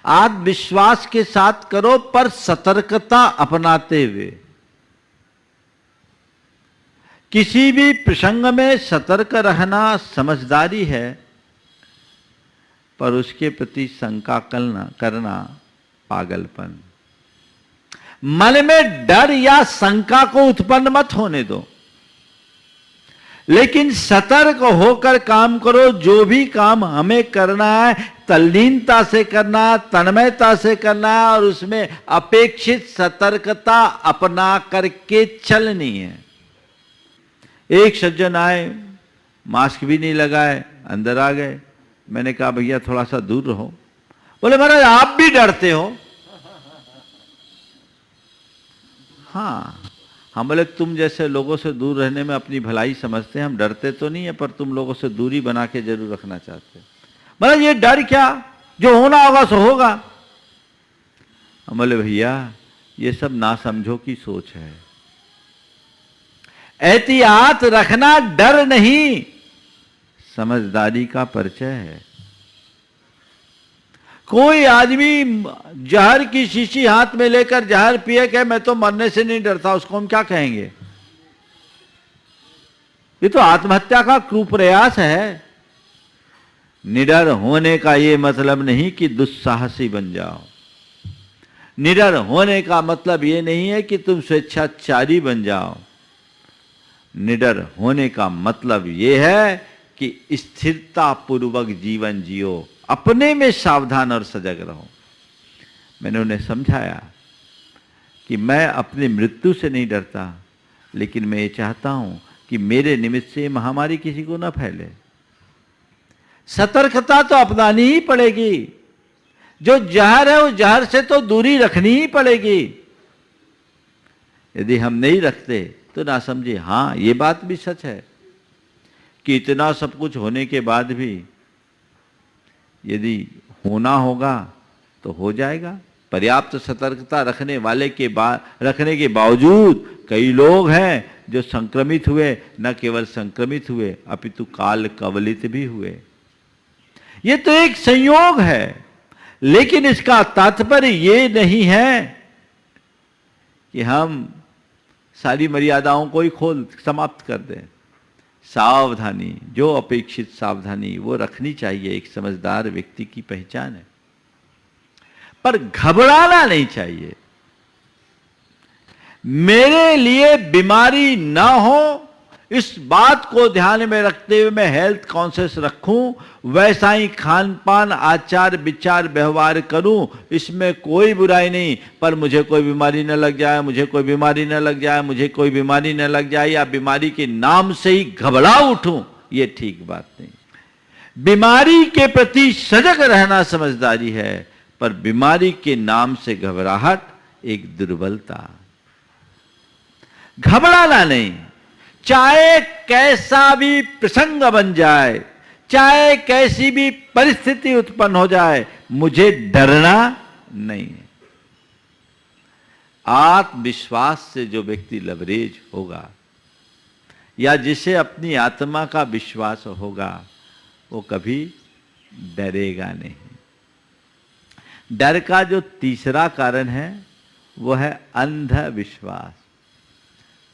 आत्मविश्वास के साथ करो पर सतर्कता अपनाते हुए। किसी भी प्रसंग में सतर्क रहना समझदारी है, पर उसके प्रति शंका करना पागलपन। मन में डर या शंका को उत्पन्न मत होने दो, लेकिन सतर्क होकर काम करो। जो भी काम हमें करना है तल्लीनता से करना, तन्मयता से करना है, और उसमें अपेक्षित सतर्कता अपना करके चलनी है। एक सज्जन आए, मास्क भी नहीं लगाए, अंदर आ गए। मैंने कहा भैया थोड़ा सा दूर रहो। बोले महाराज आप भी डरते हो? हाँ, हम बोले तुम जैसे लोगों से दूर रहने में अपनी भलाई समझते हैं, हम डरते तो नहीं है, पर तुम लोगों से दूरी बना के जरूर रखना चाहते हैं। मतलब ये डर क्या, जो होना होगा सो होगा। हम बोले भैया ये सब ना समझो की सोच है। एहतियात रखना डर नहीं, समझदारी का परिचय है। कोई आदमी जहर की शीशी हाथ में लेकर जहर पिए के मैं तो मरने से नहीं डरता, उसको हम क्या कहेंगे? ये तो आत्महत्या का कुप्रयास है। निडर होने का ये मतलब नहीं कि दुस्साहसी बन जाओ। निडर होने का मतलब ये नहीं है कि तुम स्वेच्छाचारी बन जाओ। निडर होने का मतलब ये है कि स्थिरता पूर्वक जीवन जियो, अपने में सावधान और सजग रहो। मैंने उन्हें समझाया कि मैं अपनी मृत्यु से नहीं डरता, लेकिन मैं ये चाहता हूं कि मेरे निमित्त से महामारी किसी को न फैले। सतर्कता तो अपनानी ही पड़ेगी। जो जहर है उस जहर से तो दूरी रखनी ही पड़ेगी। यदि हम नहीं रखते तो ना समझे। हाँ, ये बात भी सच है कि इतना सब कुछ होने के बाद भी यदि होना होगा तो हो जाएगा। पर्याप्त सतर्कता रखने के बावजूद कई लोग हैं जो संक्रमित हुए, न केवल संक्रमित हुए अपितु काल कवलित भी हुए। ये तो एक संयोग है, लेकिन इसका तात्पर्य ये नहीं है कि हम सारी मर्यादाओं को ही समाप्त कर दें। सावधानी, जो अपेक्षित सावधानी वो रखनी चाहिए, एक समझदार व्यक्ति की पहचान है। पर घबराना नहीं चाहिए। मेरे लिए बीमारी ना हो इस बात को ध्यान में रखते हुए मैं हेल्थ कॉन्शियस रखूं, वैसा ही खान पान, आचार विचार व्यवहार करूं, इसमें कोई बुराई नहीं। पर मुझे कोई बीमारी न लग जाए, मुझे कोई बीमारी न लग जाए, मुझे कोई बीमारी न लग जाए, या बीमारी के नाम से ही घबरा उठूं, ये ठीक बात नहीं। बीमारी के प्रति सजग रहना समझदारी है, पर बीमारी के नाम से घबराहट एक दुर्बलता। घबराना नहीं। चाहे कैसा भी प्रसंग बन जाए, चाहे कैसी भी परिस्थिति उत्पन्न हो जाए, मुझे डरना नहीं है। आत्मविश्वास से जो व्यक्ति लबरेज होगा या जिसे अपनी आत्मा का विश्वास होगा, वो कभी डरेगा नहीं। डर का जो तीसरा कारण है वो है अंधविश्वास।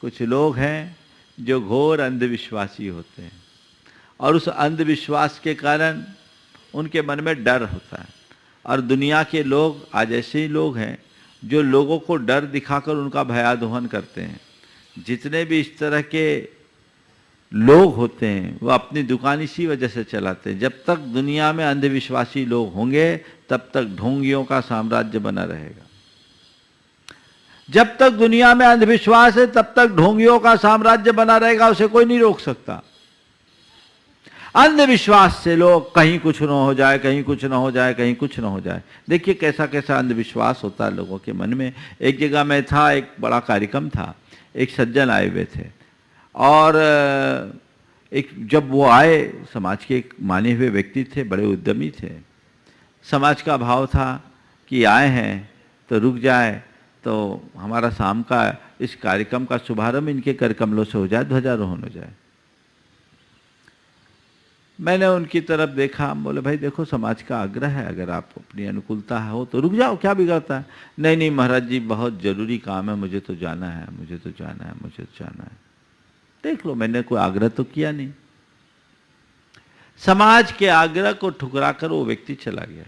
कुछ लोग हैं जो घोर अंधविश्वासी होते हैं, और उस अंधविश्वास के कारण उनके मन में डर होता है। और दुनिया के लोग आज ऐसे ही लोग हैं जो लोगों को डर दिखाकर उनका भयादोहन करते हैं। जितने भी इस तरह के लोग होते हैं वो अपनी दुकान इसी वजह से चलाते हैं। जब तक दुनिया में अंधविश्वासी लोग होंगे तब तक ढोंगियों का साम्राज्य बना रहेगा। जब तक दुनिया में अंधविश्वास है तब तक ढोंगियों का साम्राज्य बना रहेगा, उसे कोई नहीं रोक सकता। अंधविश्वास से लोग कहीं कुछ न हो जाए, कहीं कुछ न हो जाए, कहीं कुछ न हो जाए। देखिए कैसा कैसा अंधविश्वास होता है लोगों के मन में। एक जगह में था, एक बड़ा कार्यक्रम था, एक सज्जन आए हुए थे, और जब वो आए, समाज के एक माने हुए व्यक्ति थे, बड़े उद्यमी थे। समाज का भाव था कि आए हैं तो रुक जाए, तो हमारा शाम का इस कार्यक्रम का शुभारंभ इनके कर कमलों से हो जाए, ध्वजारोहण हो जाए। मैंने उनकी तरफ देखा, हम बोले भाई देखो समाज का आग्रह है, अगर आप अपनी अनुकूलता हो तो रुक जाओ, क्या बिगड़ता है। नहीं नहीं महाराज जी बहुत जरूरी काम है, मुझे तो जाना है, मुझे तो जाना है, मुझे तो जाना है। देख लो, मैंने कोई आग्रह तो किया नहीं। समाज के आग्रह को ठुकरा कर वो व्यक्ति चला गया।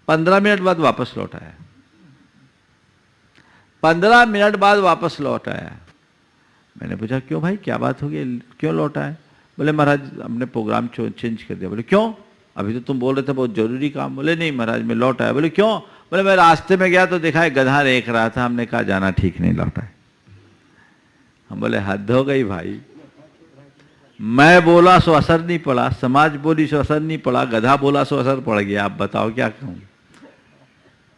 15 मिनट बाद वापस लौट आया। 15 मिनट बाद वापस लौट आया। मैंने पूछा क्यों भाई, क्या बात हो गई, क्यों लौट आए। बोले महाराज हमने प्रोग्राम चेंज कर दिया। बोले क्यों, अभी तो तुम बोल रहे थे बहुत जरूरी काम। बोले नहीं महाराज मैं लौट आया। बोले क्यों। बोले मैं रास्ते में गया तो देखा है गधा रेख रहा था, हमने कहा जाना ठीक नहीं, लौट आए। हम बोले हद हो गई भाई, मैं बोला सो असर नहीं पड़ा, समाज बोली सो असर नहीं पड़ा, गधा बोला सो असर पड़ गया। आप बताओ क्या कहूँ।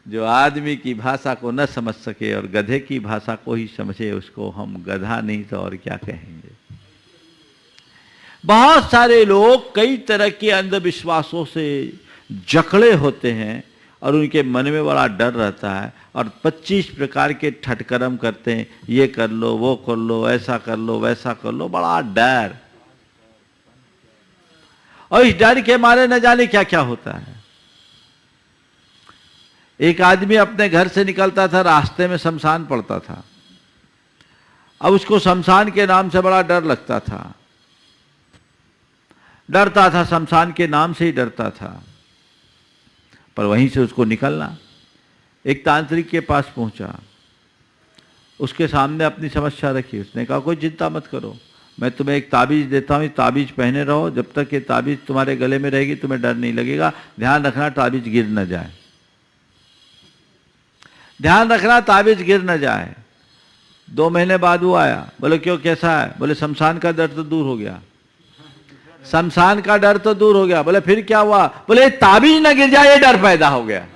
जो आदमी की भाषा को न समझ सके और गधे की भाषा को ही समझे, उसको हम गधा नहीं तो और क्या कहेंगे। बहुत सारे लोग कई तरह के अंधविश्वासों से जकड़े होते हैं और उनके मन में बड़ा डर रहता है और 25 प्रकार के ठटकर्म करते हैं, ये कर लो, वो कर लो, ऐसा कर लो, वैसा कर लो, बड़ा डर। और इस डर के मारे न जाने क्या क्या होता है। एक आदमी अपने घर से निकलता था, रास्ते में शमशान पड़ता था। अब उसको शमशान के नाम से बड़ा डर लगता था, डरता था, शमशान के नाम से ही डरता था। पर वहीं से उसको निकलना। एक तांत्रिक के पास पहुंचा, उसके सामने अपनी समस्या रखी। उसने कहा कोई चिंता मत करो, मैं तुम्हें एक ताबीज देता हूँ, ताबीज पहने रहो, जब तक ये ताबीज तुम्हारे गले में रहेगी तुम्हें डर नहीं लगेगा। ध्यान रखना ताबीज गिर न जाए, ध्यान रखना ताबीज गिर न जाए। 2 महीने बाद वो आया। बोले क्यों, कैसा है। बोले शमशान का डर तो दूर हो गया, शमशान का डर तो दूर हो गया। बोले फिर क्या हुआ। बोले ताबीज न गिर जाए ये डर पैदा हो गया।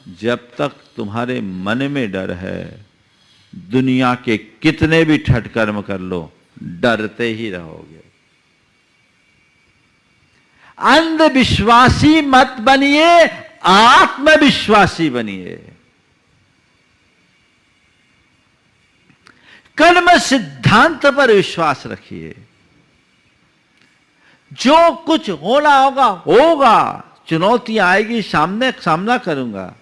जब तक तुम्हारे मन में डर है, दुनिया के कितने भी ठटकर्म कर लो, डरते ही रहोगे। अंधविश्वासी मत बनिए, आत्मविश्वासी बनिए। कर्म सिद्धांत पर विश्वास रखिए। जो कुछ होना होगा होगा, चुनौतियां आएगी, सामना करूंगा।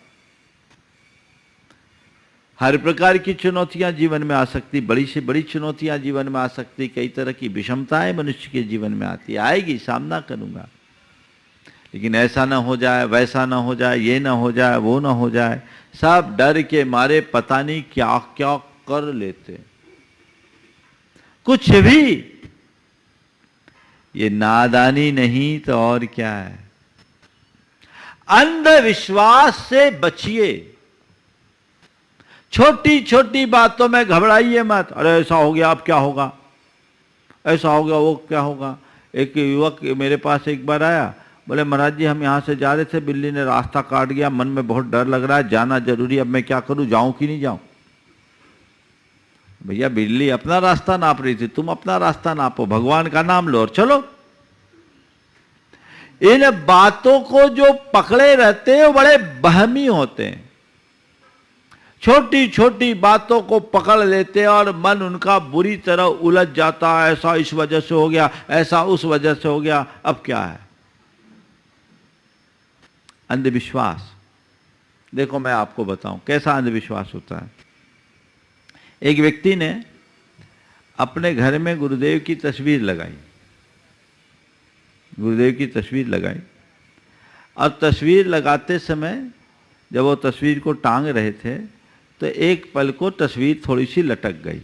हर प्रकार की चुनौतियां जीवन में आ सकती, बड़ी से बड़ी चुनौतियां जीवन में आ सकती, कई तरह की विषमताएं मनुष्य के जीवन में आती, आएगी, सामना करूंगा। लेकिन ऐसा ना हो जाए, वैसा ना हो जाए, ये ना हो जाए, वो ना हो जाए, सब डर के मारे पता नहीं क्या क्या कर लेते। कुछ भी, ये नादानी नहीं तो और क्या है। अंधविश्वास से बचिए। छोटी छोटी बातों में घबराइए मत। अरे ऐसा हो गया अब क्या होगा, ऐसा हो गया वो क्या होगा। एक युवक मेरे पास एक बार आया, बोले महाराज जी हम यहाँ से जा रहे थे, बिल्ली ने रास्ता काट गया, मन में बहुत डर लग रहा है, जाना जरूरी, अब मैं क्या करूं, जाऊं कि नहीं जाऊं। भैया बिल्ली अपना रास्ता नाप रही थी, तुम अपना रास्ता नापो, भगवान का नाम लो और चलो। इन बातों को जो पकड़े रहते हैं वो बड़े बहमी होते हैं। छोटी छोटी बातों को पकड़ लेते हैं और मन उनका बुरी तरह उलझ जाता है। ऐसा इस वजह से हो गया, ऐसा उस वजह से हो गया, अब क्या है। अंधविश्वास, देखो मैं आपको बताऊं कैसा अंधविश्वास होता है। एक व्यक्ति ने अपने घर में गुरुदेव की तस्वीर लगाई, गुरुदेव की तस्वीर लगाई, और तस्वीर लगाते समय जब वो तस्वीर को टांग रहे थे तो एक पल को तस्वीर थोड़ी सी लटक गई।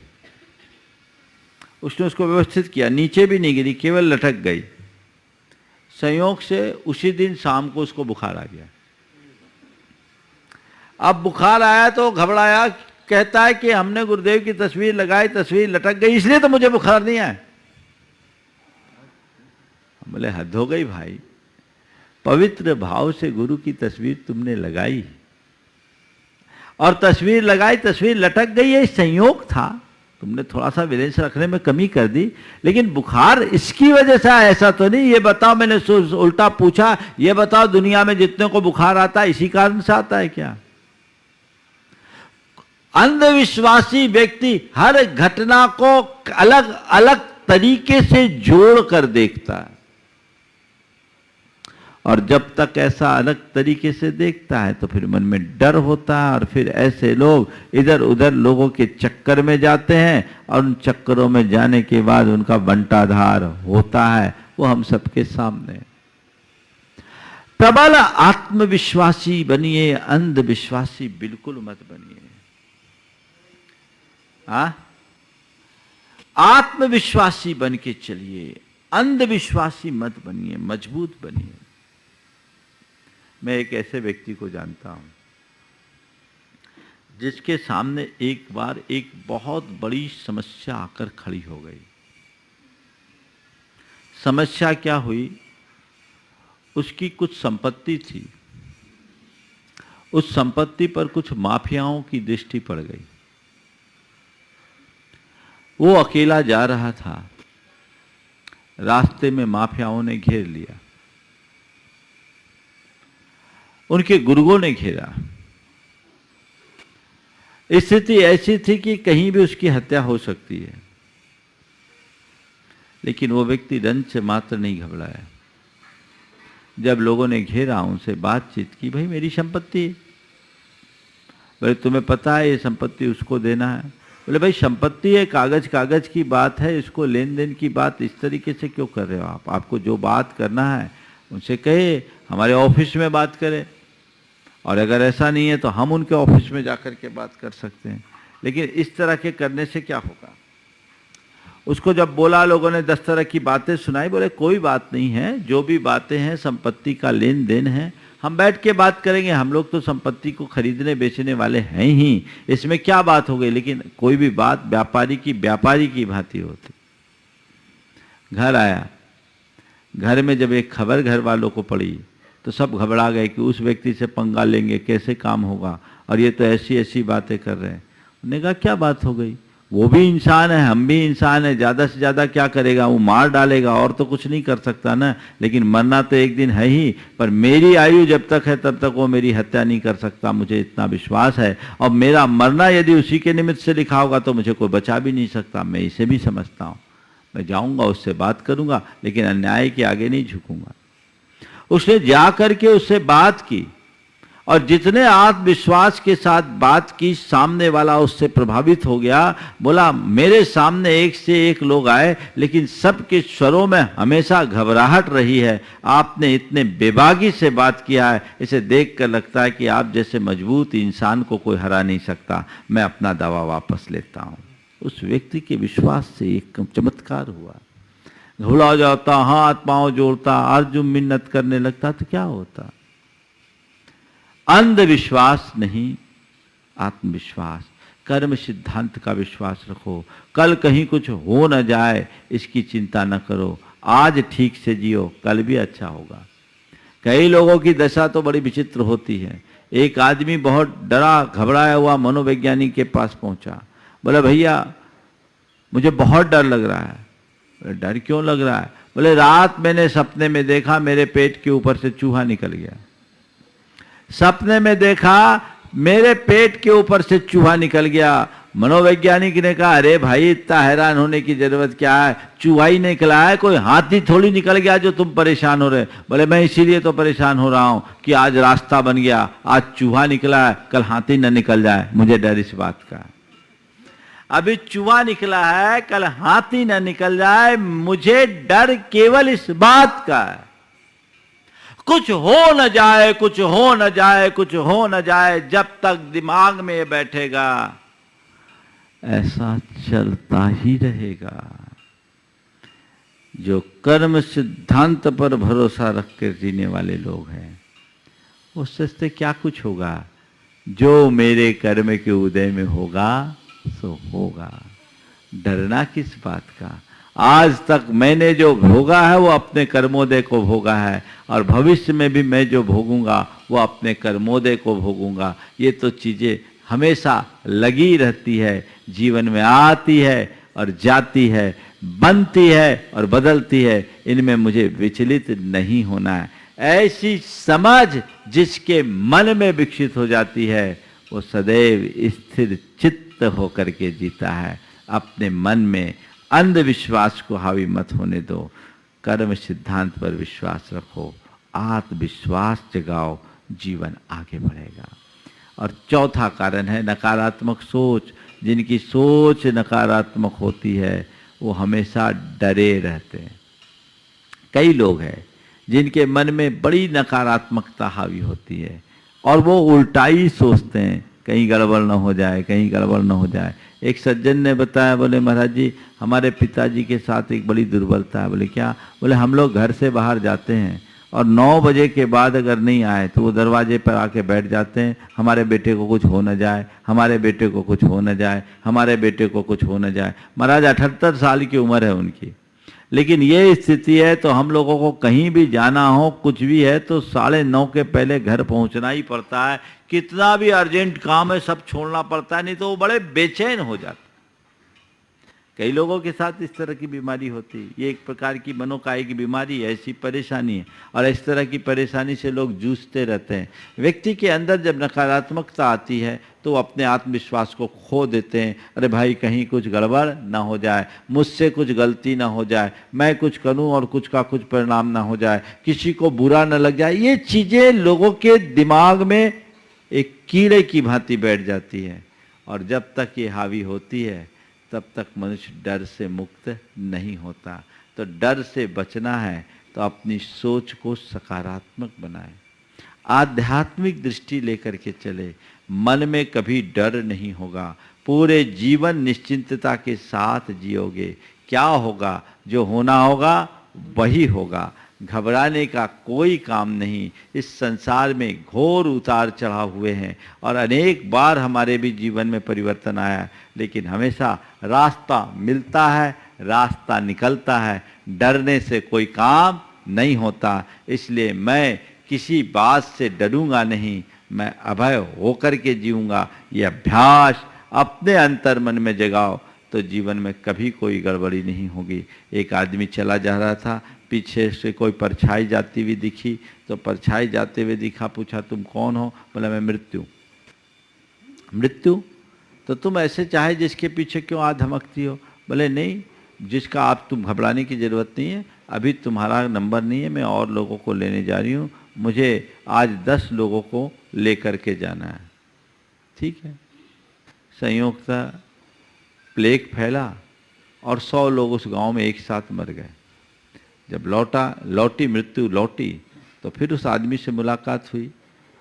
उसने उसको व्यवस्थित किया, नीचे भी नहीं गिरी, केवल लटक गई। संयोग से उसी दिन शाम को उसको बुखार आ गया। अब बुखार आया तो घबराया, कहता है कि हमने गुरुदेव की तस्वीर लगाई, तस्वीर लटक गई, इसलिए तो मुझे बुखार नहीं आया। बोले हद हो गई भाई, पवित्र भाव से गुरु की तस्वीर तुमने लगाई और तस्वीर लगाई, तस्वीर लटक गई, ये संयोग था, तुमने थोड़ा सा बैलेंस रखने में कमी कर दी, लेकिन बुखार इसकी वजह से ऐसा तो नहीं। ये बताओ, मैंने उल्टा पूछा, ये बताओ दुनिया में जितने को बुखार आता है इसी कारण से आता है क्या। अंधविश्वासी व्यक्ति हर घटना को अलग अलग तरीके से जोड़ कर देखता है, और जब तक ऐसा अलग तरीके से देखता है तो फिर मन में डर होता है, और फिर ऐसे लोग इधर उधर लोगों के चक्कर में जाते हैं, और उन चक्करों में जाने के बाद उनका बंटाधार होता है, वो हम सबके सामने। प्रबल आत्मविश्वासी बनिए, अंधविश्वासी बिल्कुल मत बनिए। आत्मविश्वासी बन के चलिए, अंधविश्वासी मत बनिए, मजबूत बनिए। मैं एक ऐसे व्यक्ति को जानता हूं जिसके सामने एक बार एक बहुत बड़ी समस्या आकर खड़ी हो गई। समस्या क्या हुई? उसकी कुछ संपत्ति थी, उस संपत्ति पर कुछ माफियाओं की दृष्टि पड़ गई। वो अकेला जा रहा था, रास्ते में माफियाओं ने घेर लिया, उनके गुर्गों ने घेरा। स्थिति ऐसी थी कि कहीं भी उसकी हत्या हो सकती है, लेकिन वो व्यक्ति रंच मात्र नहीं घबराया। जब लोगों ने घेरा, उनसे बातचीत की, भाई मेरी संपत्ति, बोले तुम्हें पता है ये संपत्ति उसको देना है? बोले भाई संपत्ति है, कागज कागज की बात है, इसको लेन देन की बात इस तरीके से क्यों कर रहे हो आप? आपको जो बात करना है उनसे कहे, हमारे ऑफिस में बात करें, और अगर ऐसा नहीं है तो हम उनके ऑफिस में जाकर के बात कर सकते हैं। लेकिन इस तरह के करने से क्या होगा? उसको जब बोला, लोगों ने 10 तरह की बातें सुनाई। बोले कोई बात नहीं है, जो भी बातें हैं संपत्ति का लेन देन है, हम बैठ के बात करेंगे, हम लोग तो संपत्ति को खरीदने बेचने वाले हैं ही, इसमें क्या बात हो गई? लेकिन कोई भी बात व्यापारी की भांति होती। घर आया, घर में जब एक खबर घर वालों को पड़ी तो सब घबरा गए कि उस व्यक्ति से पंगा लेंगे, कैसे काम होगा, और ये तो ऐसी ऐसी बातें कर रहे हैं। उन्होंने कहा क्या बात हो गई? वो भी इंसान है, हम भी इंसान है, ज़्यादा से ज़्यादा क्या करेगा? वो मार डालेगा, और तो कुछ नहीं कर सकता ना, लेकिन मरना तो एक दिन है ही। पर मेरी आयु जब तक है तब तक वो मेरी हत्या नहीं कर सकता, मुझे इतना विश्वास है, और मेरा मरना यदि उसी के निमित्त से लिखा होगा तो मुझे कोई बचा भी नहीं सकता। मैं इसे भी समझता हूँ, मैं जाऊँगा, उससे बात करूँगा, लेकिन अन्याय के आगे नहीं झुकूँगा। उसने जा करके उससे बात की, और जितने आत्मविश्वास के साथ बात की, सामने वाला उससे प्रभावित हो गया। बोला मेरे सामने एक से एक लोग आए, लेकिन सबके स्वरों में हमेशा घबराहट रही है। आपने इतने बेबागी से बात किया है, इसे देखकर लगता है कि आप जैसे मजबूत इंसान को कोई हरा नहीं सकता। मैं अपना दावा वापस लेता हूँ। उस व्यक्ति के विश्वास से एक चमत्कार हुआ। घबरा जाता, हाथ पांव जोड़ता, अर्जुन मिन्नत करने लगता तो क्या होता? अंधविश्वास नहीं, आत्मविश्वास, कर्म सिद्धांत का विश्वास रखो। कल कहीं कुछ हो न जाए इसकी चिंता न करो, आज ठीक से जियो, कल भी अच्छा होगा। कई लोगों की दशा तो बड़ी विचित्र होती है। एक आदमी बहुत डरा घबराया हुआ मनोवैज्ञानिक के पास पहुंचा। बोला भैया मुझे बहुत डर लग रहा है। बोले डर क्यों लग रहा है? बोले रात मैंने सपने में देखा मेरे पेट के ऊपर से चूहा निकल गया। सपने में देखा मेरे पेट के ऊपर से चूहा निकल गया। मनोवैज्ञानिक ने कहा अरे भाई इतना हैरान होने की जरूरत क्या है, चूहा ही निकला है, कोई हाथी थोड़ी निकल गया जो तुम परेशान हो रहे। बोले मैं इसीलिए तो परेशान हो रहा हूं कि आज रास्ता बन गया, आज चूहा निकला है, कल हाथी न निकल जाए, मुझे डर इस बात का। अभी चूहा निकला है, कल हाथी न निकल जाए, मुझे डर केवल इस बात का है कुछ हो न जाए, कुछ हो न जाए, कुछ हो न जाए। जब तक दिमाग में ये बैठेगा ऐसा चलता ही रहेगा। जो कर्म सिद्धांत पर भरोसा रख कर जीने वाले लोग हैं उससे क्या कुछ होगा? जो मेरे कर्म के उदय में होगा सो होगा, डरना किस बात का? आज तक मैंने जो भोगा है वो अपने कर्मोदय को भोगा है, और भविष्य में भी मैं जो भोगूंगा वो अपने कर्मोदय को भोगूंगा। ये तो चीजें हमेशा लगी रहती है, जीवन में आती है और जाती है, बनती है और बदलती है। इनमें मुझे विचलित नहीं होना है। ऐसी समझ जिसके मन में विकसित हो जाती है वो सदैव स्थिर चित्त होकर के जीता है। अपने मन में अंधविश्वास को हावी मत होने दो, कर्म सिद्धांत पर विश्वास रखो, आत्मविश्वास जगाओ, जीवन आगे बढ़ेगा। और चौथा कारण है नकारात्मक सोच। जिनकी सोच नकारात्मक होती है वो हमेशा डरे रहते हैं। कई लोग हैं जिनके मन में बड़ी नकारात्मकता हावी होती है और वो उल्टा ही सोचते हैं, कहीं गड़बड़ न हो जाए, कहीं गड़बड़ न हो जाए। एक सज्जन ने बताया, बोले महाराज जी हमारे पिताजी के साथ एक बड़ी दुर्बलता है। बोले क्या? बोले हम लोग घर से बाहर जाते हैं और 9 बजे के बाद अगर नहीं आए तो वो दरवाजे पर आके बैठ जाते हैं, हमारे बेटे को कुछ हो न जाए, हमारे बेटे को कुछ हो न जाए, हमारे बेटे को कुछ हो न जाए। महाराज 78 साल की उम्र है उनकी, लेकिन ये स्थिति है तो हम लोगों को कहीं भी जाना हो, कुछ भी है तो 9:30 के पहले घर पहुंचना ही पड़ता है। कितना भी अर्जेंट काम है सब छोड़ना पड़ता है, नहीं तो वो बड़े बेचैन हो जाते। कई लोगों के साथ इस तरह की बीमारी होती है। ये एक प्रकार की मनोकाय की बीमारी है, ऐसी परेशानी है और इस तरह की परेशानी से लोग जूझते रहते हैं। व्यक्ति के अंदर जब नकारात्मकता आती है तो वो अपने आत्मविश्वास को खो देते हैं। अरे भाई कहीं कुछ गड़बड़ ना हो जाए, मुझसे कुछ गलती ना हो जाए, मैं कुछ करूं और कुछ का कुछ परिणाम ना हो जाए, किसी को बुरा ना लग जाए। ये चीज़ें लोगों के दिमाग में एक कीड़े की भांति बैठ जाती है और जब तक ये हावी होती है तब तक मनुष्य डर से मुक्त नहीं होता। तो डर से बचना है तो अपनी सोच को सकारात्मक बनाए, आध्यात्मिक दृष्टि लेकर के चले। मन में कभी डर नहीं होगा, पूरे जीवन निश्चिंतता के साथ जियोगे। क्या होगा? जो होना होगा वही होगा, घबराने का कोई काम नहीं। इस संसार में घोर उतार चढ़ाव हुए हैं और अनेक बार हमारे भी जीवन में परिवर्तन आया, लेकिन हमेशा रास्ता मिलता है, रास्ता निकलता है। डरने से कोई काम नहीं होता। इसलिए मैं किसी बात से डरूंगा नहीं, मैं अभय होकर के जीऊंगा। ये अभ्यास अपने अंतर मन में जगाओ तो जीवन में कभी कोई गड़बड़ी नहीं होगी। एक आदमी चला जा रहा था, पीछे से कोई परछाई जाती हुई दिखी, तो परछाई जाते हुए दिखा, पूछा तुम कौन हो? बोला मैं मृत्यु। मृत्यु? तो तुम ऐसे चाहे जिसके पीछे क्यों आ धमकती हो? बोले नहीं, जिसका आप तुम घबराने की ज़रूरत नहीं है, अभी तुम्हारा नंबर नहीं है, मैं और लोगों को लेने जा रही हूँ, मुझे आज 10 लोगों को लेकर के जाना है। ठीक है। संयोगता प्लेग फैला और 100 लोग उस गांव में एक साथ मर गए। जब लौटी मृत्यु लौटी तो फिर उस आदमी से मुलाकात हुई।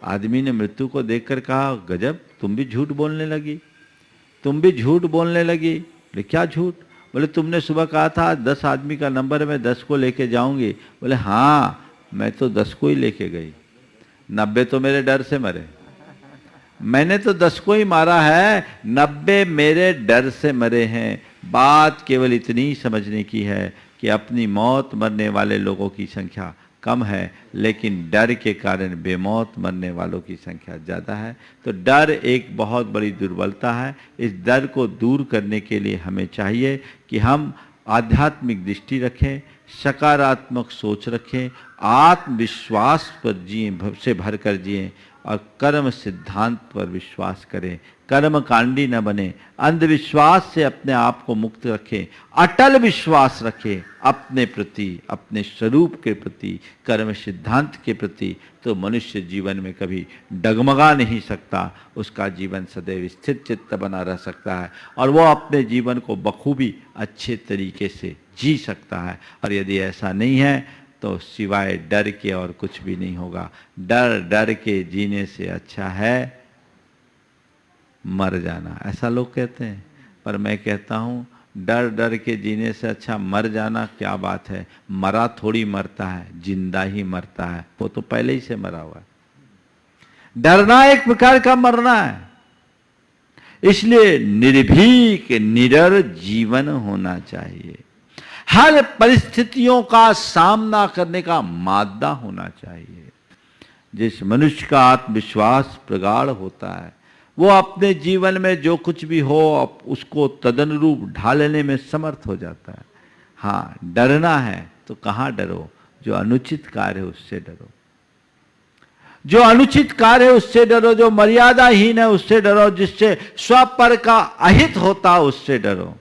आदमी ने मृत्यु को देखकर कहा, गजब, तुम भी झूठ बोलने लगी, तुम भी झूठ बोलने लगी। बोले क्या झूठ? बोले तुमने सुबह कहा था 10 आदमी का नंबर है, मैं 10 को लेके जाऊंगी। बोले हाँ, मैं तो 10 को ही लेके गई, 90 तो मेरे डर से मरे। मैंने तो 10 को ही मारा है, 90 मेरे डर से मरे हैं। बात केवल इतनी समझने की है कि अपनी मौत मरने वाले लोगों की संख्या कम है, लेकिन डर के कारण बेमौत मरने वालों की संख्या ज़्यादा है। तो डर एक बहुत बड़ी दुर्बलता है। इस डर को दूर करने के लिए हमें चाहिए कि हम आध्यात्मिक दृष्टि रखें, सकारात्मक सोच रखें, आत्मविश्वास पर जिए, से भर कर जिए और कर्म सिद्धांत पर विश्वास करें। कर्म कांडी न बने, अंधविश्वास से अपने आप को मुक्त रखें, अटल विश्वास रखें अपने प्रति, अपने स्वरूप के प्रति, कर्म सिद्धांत के प्रति। तो मनुष्य जीवन में कभी डगमगा नहीं सकता, उसका जीवन सदैव स्थिर चित्त बना रह सकता है और वो अपने जीवन को बखूबी अच्छे तरीके से जी सकता है। और यदि ऐसा नहीं है तो सिवाय डर के और कुछ भी नहीं होगा। डर के जीने से अच्छा है मर जाना, ऐसा लोग कहते हैं, पर मैं कहता हूँ डर के जीने से अच्छा मर जाना। क्या बात है, मरा थोड़ी मरता है, जिंदा ही मरता है, वो तो पहले ही से मरा हुआ है। डरना एक प्रकार का मरना है। इसलिए निर्भीक निडर जीवन होना चाहिए। हर परिस्थितियों का सामना करने का मादा होना चाहिए। जिस मनुष्य का आत्मविश्वास प्रगाढ़ होता है वो अपने जीवन में जो कुछ भी हो उसको तदनुरूप ढालने में समर्थ हो जाता है। हाँ, डरना है तो कहाँ डरो, जो अनुचित कार्य है उससे डरो। जो अनुचित कार्य है उससे डरो, जो मर्यादाहीन है उससे डरो, जिससे स्वपर का अहित होता उससे डरो।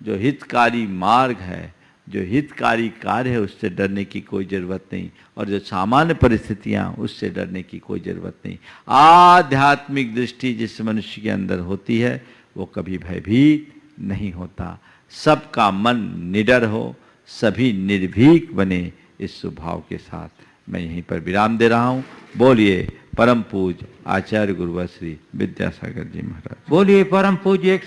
जो हितकारी मार्ग है, जो हितकारी कार्य है उससे डरने की कोई जरूरत नहीं, और जो सामान्य परिस्थितियां उससे डरने की कोई जरूरत नहीं। आध्यात्मिक दृष्टि जिस मनुष्य के अंदर होती है वो कभी भयभीत नहीं होता। सबका मन निडर हो, सभी निर्भीक बने, इस स्वभाव के साथ मैं यहीं पर विराम दे रहा हूं। बोलिए परम पूज्य आचार्य गुरुवर श्री विद्यासागर जी महाराज। बोलिए परम पूज्य 108